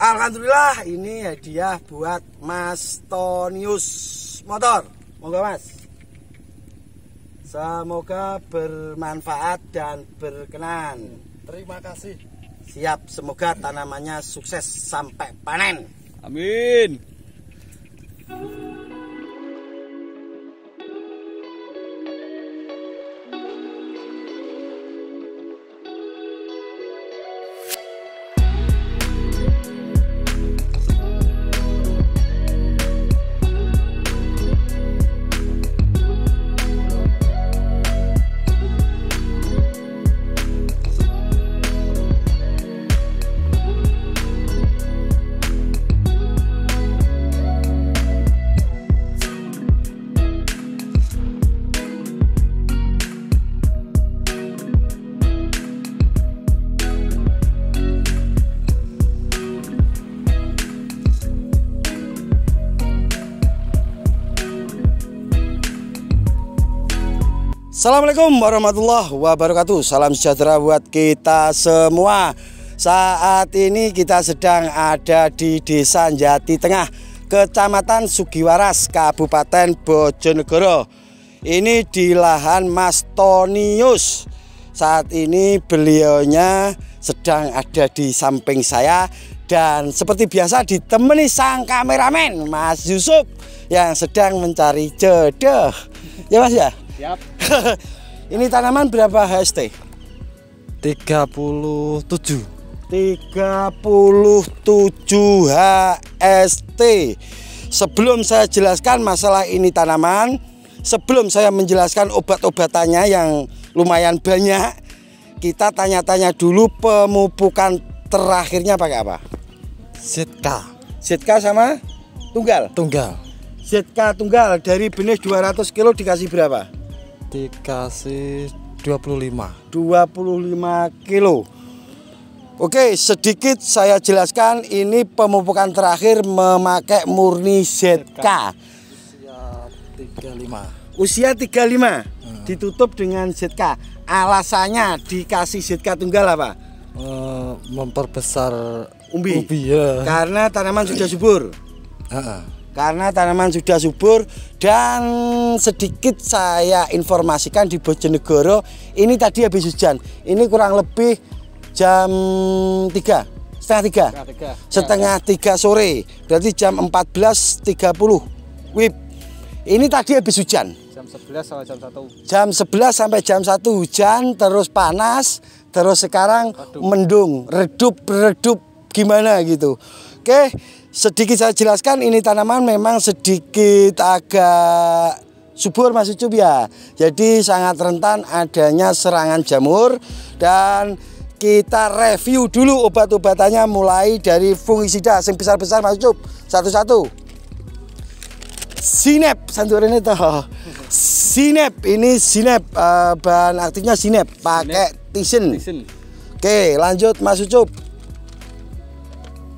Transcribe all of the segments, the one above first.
Alhamdulillah ini hadiah buat Mas Tonius Motor. Moga Mas, semoga bermanfaat dan berkenan. Terima kasih. Siap, semoga tanamannya sukses sampai panen. Amin. Assalamualaikum warahmatullahi wabarakatuh. Salam sejahtera buat kita semua. Saat ini kita sedang ada di Desa Jati Tengah, Kecamatan Sugiwaras, Kabupaten Bojonegoro. Ini di lahan Mas Tonius. Saat ini beliaunya sedang ada di samping saya, dan seperti biasa ditemani sang kameramen Mas Yusuf yang sedang mencari jodoh. Ya Mas ya? Siap. Ini tanaman berapa HST? 37. 37 HST. Sebelum saya jelaskan masalah ini tanaman, sebelum saya menjelaskan obat-obatannya yang lumayan banyak, kita tanya-tanya dulu pemupukan terakhirnya pakai apa? Zetka. Zetka sama tunggal? Tunggal. Zetka tunggal dari benih 200 kilo dikasih berapa? Dikasih 25 kilo. Oke, sedikit saya jelaskan. Ini pemupukan terakhir memakai murni Zetka. Usia 35. Usia 35. Ditutup dengan Zetka. Alasannya dikasih Zetka tunggal apa? Memperbesar Umbi. ya. Karena tanaman sudah subur. Karena tanaman sudah subur. Dan sedikit saya informasikan di Bojonegoro ini tadi habis hujan. Ini kurang lebih jam 3, setengah 3 sore. Berarti jam 14.30 WIB. Ini tadi habis hujan. Jam 11 sampai jam 1. Jam 11 sampai jam 1 hujan, terus panas, terus sekarang mendung, redup gimana gitu. Oke, sedikit saya jelaskan, ini tanaman memang sedikit agak subur Mas Ucup ya. Jadi sangat rentan adanya serangan jamur. Dan kita review dulu obat-obatannya mulai dari fungisida yang besar-besar Mas Ucup. Satu-satu. Sinep, santurin itu. Sinep, ini Sinep, bahan aktifnya Sinep, pakai tisin. Oke, lanjut Mas Ucup.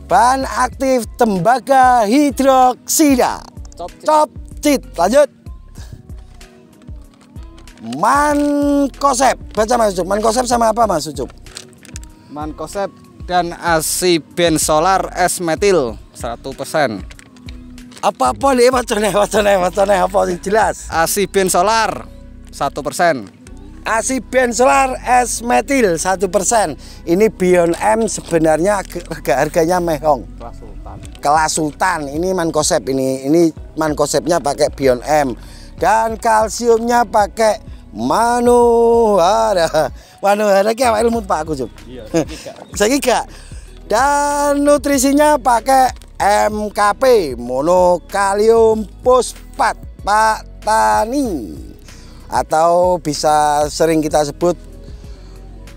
Bahan aktif tembaga hidroksida, Copcit. Lanjut. Mancozeb, baca Mas Ucup. Mancozeb sama apa Mas Ucup? Mancozeb dan asibenzolar S-metil 100%. Apa nih wacane apa sing jelas? Asibenzolar 1%. Asibenzolar S-metil 1%. Ini Bion M sebenarnya harganya mehong. Kelas Sultan. Ini Mancozeb, ini Mancozebnya pakai Bion M. Dan kalsiumnya pakai Manuhara. Manuhara ki apa ilmu Pak Ucup? Iya, segika. Dan nutrisinya pakai MKP, monokalium fosfat Pak Tani, atau bisa sering kita sebut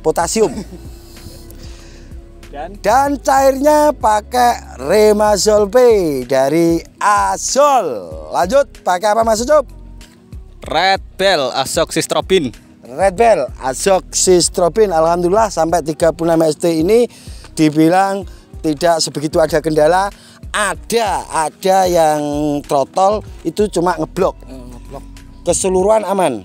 potasium. Dan cairnya pakai Remazol P dari Azol. Lanjut, pakai apa Mas Ucup? Red Bell azoxystrobin. Red Bell azoxystrobin. Alhamdulillah sampai 36 ST ini dibilang tidak sebegitu ada kendala. Ada yang trotol itu cuma ngeblok. Keseluruhan aman.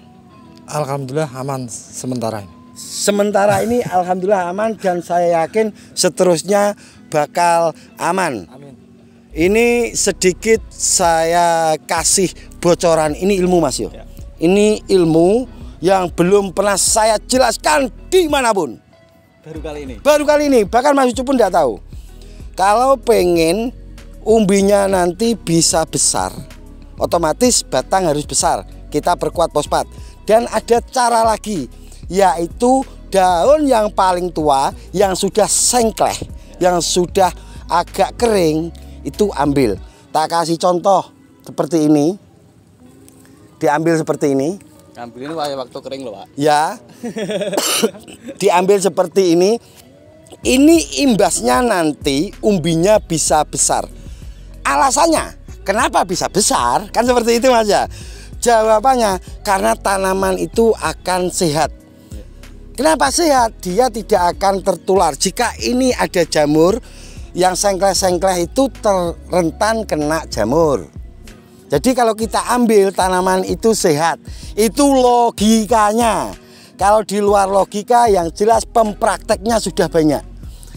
Alhamdulillah aman sementara ini. Sementara ini alhamdulillah aman, dan saya yakin seterusnya bakal aman. Amin. Ini sedikit saya kasih bocoran, ini ilmu Mas Yo. Ya. Ini ilmu yang belum pernah saya jelaskan dimanapun. Baru kali ini, bahkan Mas Ucup pun tidak tahu. Kalau pengen umbinya nanti bisa besar, otomatis batang harus besar. Kita perkuat fosfat. Dan ada cara lagi, yaitu daun yang paling tua, yang sudah sengkleh, yang sudah agak kering, itu ambil. Tak kasih contoh seperti ini. Diambil seperti ini. Ambil ini waktu kering loh Pak. Ya. Diambil seperti ini. Ini imbasnya nanti umbinya bisa besar. Alasannya kenapa bisa besar? Kan seperti itu Mas ya. Jawabannya karena tanaman itu akan sehat. Kenapa sehat? Dia tidak akan tertular. Jika ini ada jamur, yang sengkleh-sengkleh itu rentan kena jamur. Jadi kalau kita ambil tanaman itu sehat, itu logikanya. Kalau di luar logika yang jelas pemprakteknya sudah banyak.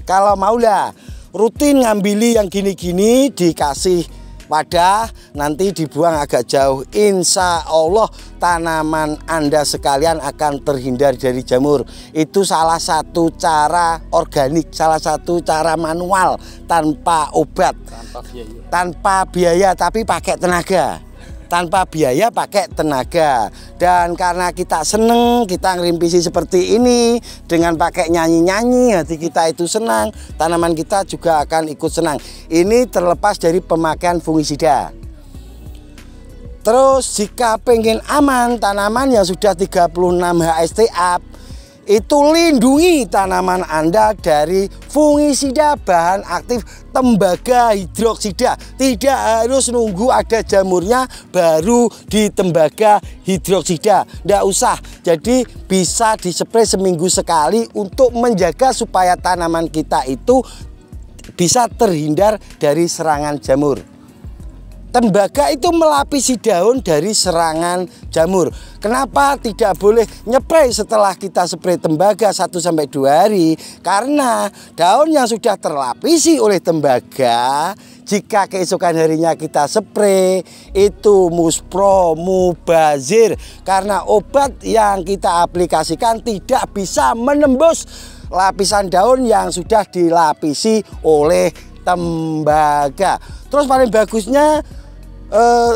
Kalau maulah rutin ngambili yang gini-gini, dikasih wadah, nanti dibuang agak jauh. Insya Allah tanaman Anda sekalian akan terhindar dari jamur. Itu salah satu cara organik, salah satu cara manual tanpa obat, tanpa biaya tapi pakai tenaga. Tanpa biaya pakai tenaga. Dan karena kita seneng, kita ngerimpisi seperti ini dengan pakai nyanyi-nyanyi, hati kita itu senang, tanaman kita juga akan ikut senang. Ini terlepas dari pemakaian fungisida. Terus jika pengen aman, tanaman yang sudah 36 HST up, itu lindungi tanaman Anda dari fungisida bahan aktif tembaga hidroksida. Tidak harus nunggu ada jamurnya baru di tembaga hidroksida. Tidak usah. Jadi bisa dispray seminggu sekali untuk menjaga supaya tanaman kita itu bisa terhindar dari serangan jamur. Tembaga itu melapisi daun dari serangan jamur. Kenapa tidak boleh nyepray setelah kita spray tembaga 1-2 hari? Karena daun yang sudah terlapisi oleh tembaga, jika keesokan harinya kita spray, itu muspro, mubazir. Karena obat yang kita aplikasikan tidak bisa menembus lapisan daun yang sudah dilapisi oleh tembaga. Terus paling bagusnya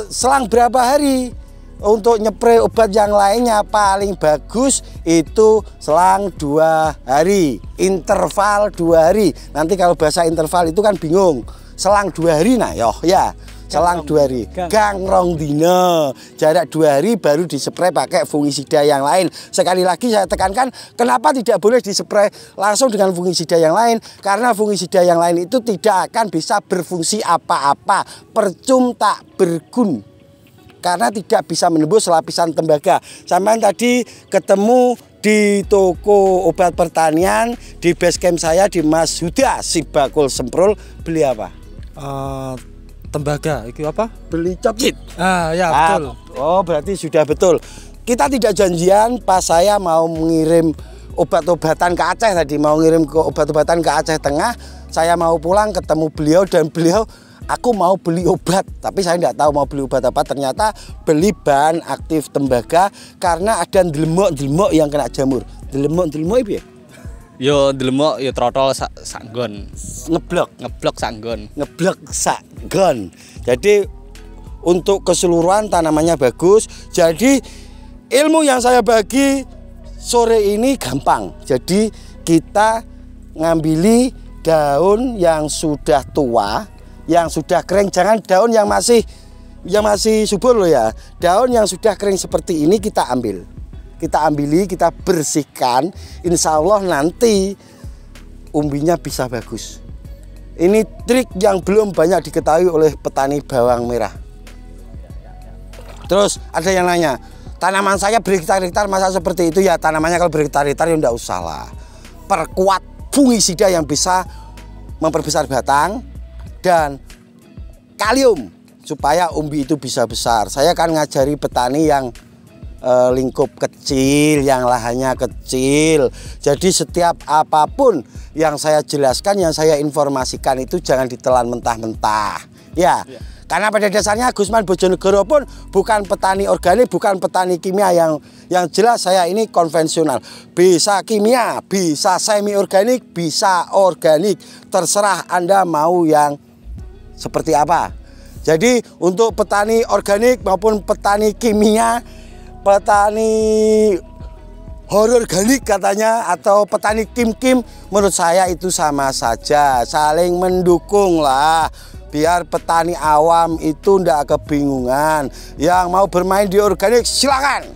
selang berapa hari untuk nyepray obat yang lainnya? Paling bagus itu selang 2 hari, interval 2 hari. Nanti kalau bahasa interval itu kan bingung. Selang 2 hari nah ya. Selang 2 hari, gang rong dino, jarak 2 hari baru dispray pakai fungisida yang lain. Sekali lagi saya tekankan, kenapa tidak boleh dispray langsung dengan fungisida yang lain? Karena fungisida yang lain itu tidak akan bisa berfungsi apa-apa, percum tak bergun. Karena tidak bisa menembus lapisan tembaga. Sampai tadi ketemu di toko obat pertanian di base camp saya di Mas Huda Sibakul Semprul, beli apa? Tembaga, itu apa? Beli cokit. Ya betul. Oh berarti sudah betul. Kita tidak janjian pas saya mau mengirim obat-obatan ke Aceh tadi, mau ngirim ke obat-obatan ke Aceh Tengah. Saya mau pulang ketemu beliau dan beliau, aku mau beli obat, tapi saya tidak tahu mau beli obat apa. Ternyata beli bahan aktif tembaga karena ada delemok yang kena jamur. Delemok itu ya? Yo delemok yo trotol sakgon. Ngeblok sakgon. Jadi untuk keseluruhan tanamannya bagus. Jadi ilmu yang saya bagi sore ini gampang. Jadi kita ngambili daun yang sudah tua, yang sudah kering. Jangan daun yang masih subur loh ya. Daun yang sudah kering seperti ini kita ambil. Kita ambili, kita bersihkan, insya Allah nanti umbinya bisa bagus. Ini trik yang belum banyak diketahui oleh petani bawang merah. Terus ada yang nanya, tanaman saya berhektar-hektar masa seperti itu? Ya tanamannya kalau berhektar-hektar ya enggak usah lah. Perkuat fungisida yang bisa memperbesar batang dan kalium supaya umbi itu bisa besar. Saya akan ngajari petani yang lingkup kecil yang lahannya kecil. Jadi setiap apapun yang saya jelaskan, yang saya informasikan itu jangan ditelan mentah-mentah. Ya. Karena pada dasarnya Gusman Bojonegoro pun bukan petani organik, bukan petani kimia, yang jelas saya ini konvensional. Bisa kimia, bisa semi organik, bisa organik. Terserah Anda mau yang seperti apa. Jadi untuk petani organik maupun petani kimia, petani organik katanya, atau petani kim-kim, menurut saya itu sama saja, saling mendukung lah. Biar petani awam itu ndak kebingungan. Yang mau bermain di organik silakan.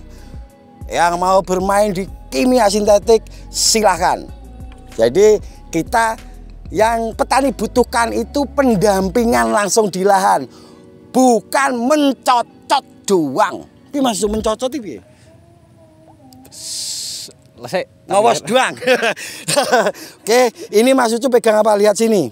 Yang mau bermain di kimia sintetik silakan. Jadi kita yang petani butuhkan itu pendampingan langsung di lahan, bukan mencocot doang. Ini maksud mencocot itu ya? Ngawas doang. Oke, ini maksudnya pegang apa? Lihat sini.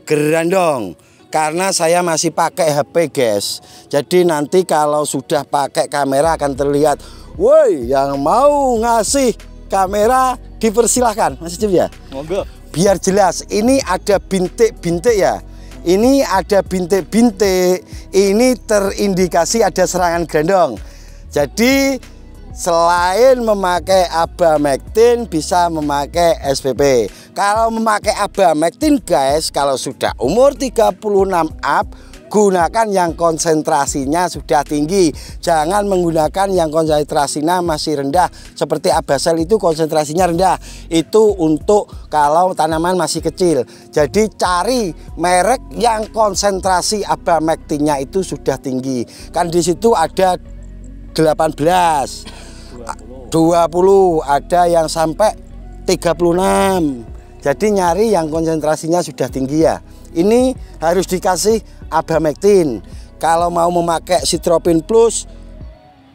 Gerandong. Karena saya masih pakai HP guys. Jadi nanti kalau sudah pakai kamera akan terlihat. Woi, yang mau ngasih kamera dipersilahkan. Mas Cip ya? Monggo. Biar jelas, ini ada bintik-bintik ya. Ini ada bintik-bintik. Ini terindikasi ada serangan gerandong. Jadi selain memakai Abamectin bisa memakai SPP. Kalau memakai Abamectin guys, kalau sudah umur 36 up, gunakan yang konsentrasinya sudah tinggi. Jangan menggunakan yang konsentrasinya masih rendah. Seperti Abasel itu konsentrasinya rendah. Itu untuk kalau tanaman masih kecil. Jadi cari merek yang konsentrasi Abamectinnya itu sudah tinggi. Kan di situ ada 18. 20, ada yang sampai 36. Jadi nyari yang konsentrasinya sudah tinggi ya. Ini harus dikasih Abamectin. Kalau mau memakai Citropin Plus,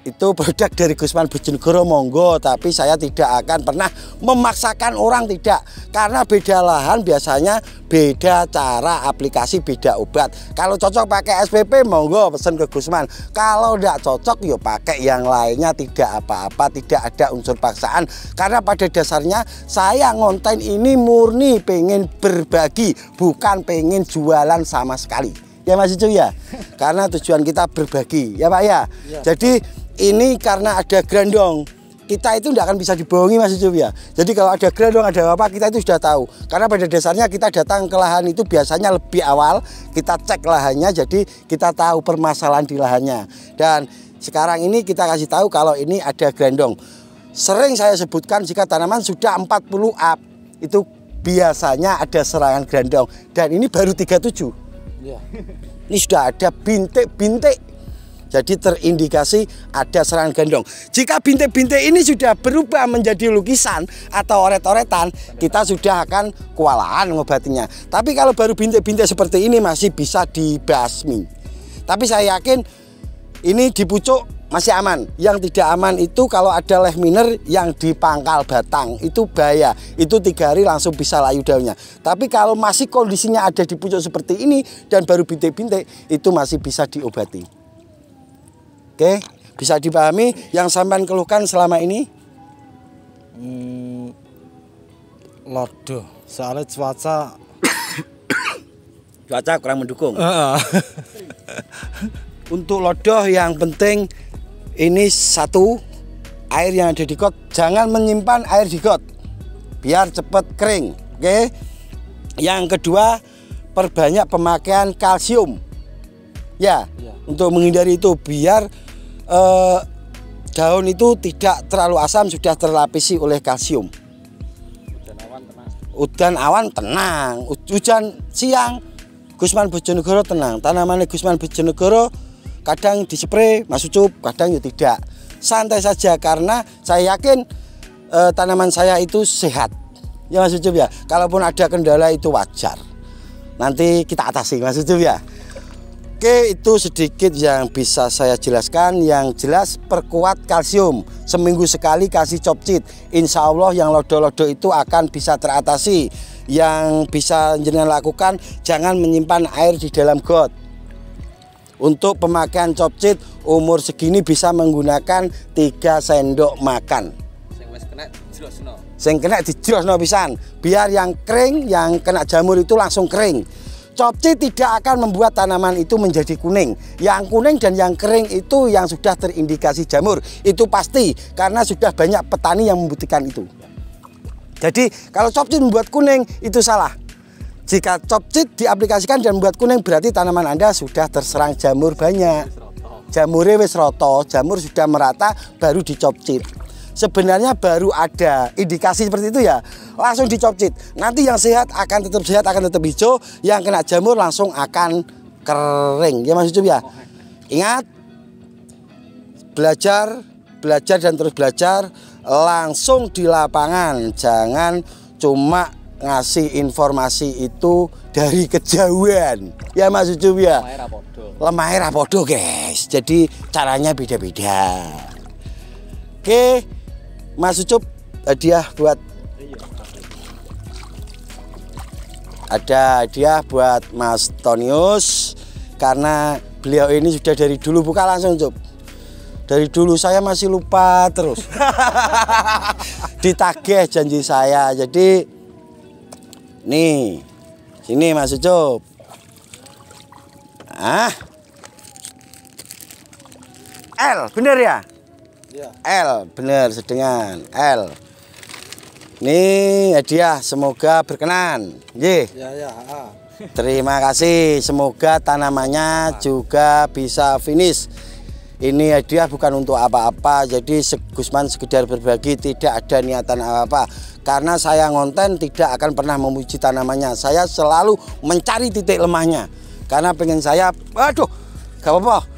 itu produk dari Gusman Bojonegoro monggo, tapi saya tidak akan pernah memaksakan orang, tidak. Karena beda lahan biasanya beda cara aplikasi, beda obat. Kalau cocok pakai SPP monggo pesen ke Gusman. Kalau tidak cocok ya pakai yang lainnya, tidak apa-apa, tidak ada unsur paksaan. Karena pada dasarnya saya ngonten ini murni pengen berbagi, bukan pengen jualan sama sekali. Ya Mas Icu ya. Karena tujuan kita berbagi, ya Pak ya. Jadi ini karena ada gerandong, kita itu tidak akan bisa dibohongi Mas Icu ya. Jadi kalau ada gerandong, ada apa, kita itu sudah tahu. Karena pada dasarnya kita datang ke lahan itu biasanya lebih awal, kita cek lahannya, jadi kita tahu permasalahan di lahannya. Dan sekarang ini kita kasih tahu kalau ini ada gerandong. Sering saya sebutkan jika tanaman sudah 40 up, itu biasanya ada serangan gerandong. Dan ini baru 37. Ini sudah ada bintik-bintik. Jadi terindikasi ada serangan gerandong. Jika bintik-bintik ini sudah berubah menjadi lukisan atau oret-oretan, kita sudah akan kewalahan ngobatinya. Tapi kalau baru bintik-bintik seperti ini masih bisa dibasmi. Tapi saya yakin ini di pucuk masih aman. Yang tidak aman itu kalau ada leh miner yang di pangkal batang, itu bahaya. Itu 3 hari langsung bisa layu daunnya. Tapi kalau masih kondisinya ada di pucuk seperti ini dan baru bintik-bintik, itu masih bisa diobati. Oke, bisa dipahami yang sampean keluhkan selama ini? Lodo, soalnya cuaca kurang mendukung. Untuk lodoh yang penting ini satu, air yang ada di got, jangan menyimpan air di got biar cepat kering. Oke. Yang kedua, perbanyak pemakaian kalsium. Ya. Untuk menghindari itu biar daun itu tidak terlalu asam, sudah terlapisi oleh kalsium. Udan awan tenang, hujan siang Gusman Bojonegoro tenang. Tanaman Gusman Bojonegoro kadang dispray Mas Ucup, kadang ya tidak. Santai saja karena saya yakin tanaman saya itu sehat. Ya Mas Ucup ya. Kalaupun ada kendala itu wajar. Nanti kita atasi Mas Ucup ya. Oke, itu sedikit yang bisa saya jelaskan. Yang jelas perkuat kalsium. Seminggu sekali kasih copcit. Insya Allah yang lodo-lodo itu akan bisa teratasi. Yang bisa jenengan lakukan, jangan menyimpan air di dalam got. Untuk pemakaian chopchit umur segini bisa menggunakan 3 sendok makan. Sing kena dijrosno pisan, biar yang kering, yang kena jamur itu langsung kering. Chopchit tidak akan membuat tanaman itu menjadi kuning. Yang kuning dan yang kering itu yang sudah terindikasi jamur. Itu pasti, karena sudah banyak petani yang membutuhkan itu. Jadi kalau chopchit membuat kuning itu salah. Jika chopchit diaplikasikan dan membuat kuning berarti tanaman Anda sudah terserang jamur banyak. Jamurnya wis roto, jamur sudah merata baru dicopchit. Sebenarnya baru ada indikasi seperti itu ya, langsung dicopchit. Nanti yang sehat akan tetap hijau, yang kena jamur langsung akan kering. Ya Mas Ucup ya. Ingat, belajar dan terus belajar langsung di lapangan. Jangan cuma ngasih informasi itu dari kejauhan. Ya Mas Ucup ya. Lemahnya rapodo guys. Jadi caranya beda-beda. Oke, Mas Ucup, hadiah buat Mas Tonius, karena beliau ini sudah dari dulu, buka langsung Ucup. Dari dulu saya masih lupa terus. Ditagih janji saya. Jadi nih, sini Mas Ucup. L, bener ya? Ya. L, bener, sedengan L. Ini hadiah, semoga berkenan. Ye. Ya. Terima kasih, semoga tanamannya juga bisa finish. Ini hadiah bukan untuk apa-apa, jadi Gusman sekedar berbagi, tidak ada niatan apa-apa. Karena saya ngonten tidak akan pernah memuji tanamannya. Saya selalu mencari titik lemahnya. Karena pengen saya, aduh, gak apa-apa.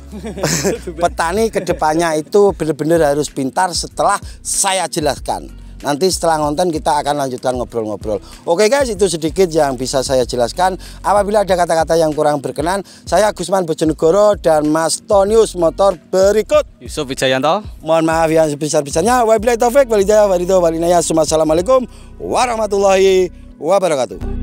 Petani kedepannya itu benar-benar harus pintar setelah saya jelaskan. Nanti setelah ngonten kita akan lanjutkan ngobrol-ngobrol. Oke guys, itu sedikit yang bisa saya jelaskan. Apabila ada kata-kata yang kurang berkenan, saya Gusman Bojonegoro dan Mas Tonius Motor berikut Yusuf Wijayanto. mohon maaf yang sebesar-besarnya. Wabillahi taufik wal hidayah wal ridho wal inayah. Assalamualaikum warahmatullahi wabarakatuh.